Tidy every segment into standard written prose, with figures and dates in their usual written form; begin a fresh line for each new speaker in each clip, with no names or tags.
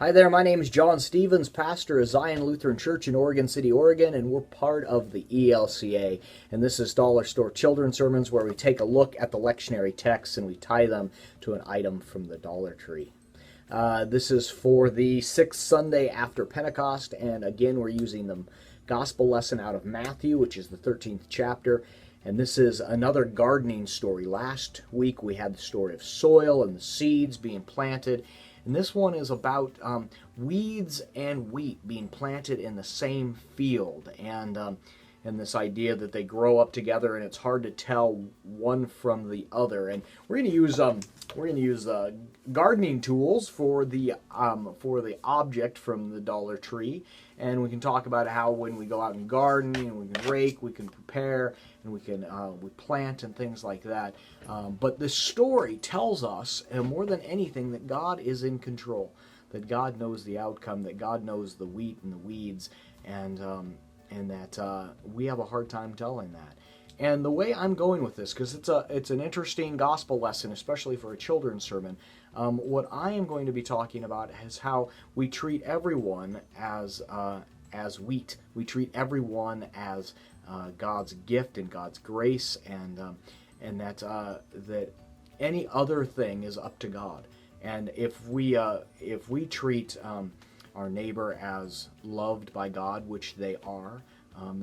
Hi there, my name is John Stevens, pastor of Zion Lutheran Church in Oregon City, Oregon, and we're part of the ELCA. And this is Dollar Store Children's Sermons, where we take a look at the lectionary texts and we tie them to an item from the Dollar Tree. This is for the sixth Sunday after Pentecost, and again, we're using the gospel lesson out of Matthew, which is the 13th chapter. And this is another gardening story. Last week we had the story of soil and the seeds being planted. And this one is about weeds and wheat being planted in the same field, and this idea that they grow up together, and it's hard to tell one from the other. And we're going to use gardening tools for the object from the Dollar Tree, and we can talk about how when we go out and garden, and we can rake, we can prepare, and we plant and things like that. But this story tells us, more than anything, that God is in control, that God knows the outcome, that God knows the wheat and the weeds, and that we have a hard time telling that. And the way I'm going with this, because it's an interesting gospel lesson, especially for a children's sermon, what I am going to be talking about is how we treat everyone as wheat. We treat everyone as God's gift and God's grace, and that any other thing is up to God. And if we treat our neighbor as loved by God, which they are,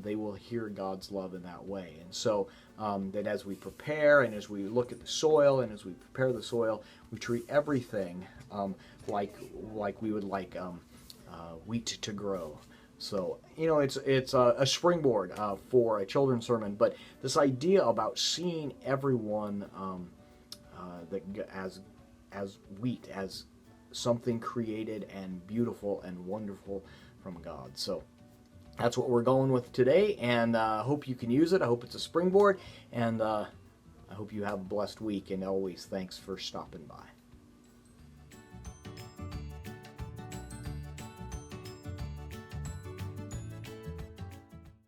they will hear God's love in that way. And so that as we prepare and as we look at the soil and as we prepare the soil, we treat everything like we would like wheat to grow. So, it's a springboard for a children's sermon, but this idea about seeing everyone as wheat, as something created and beautiful and wonderful from God. So that's what we're going with today, and I hope you can use it. I hope it's a springboard, and I hope you have a blessed week, and always thanks for stopping by.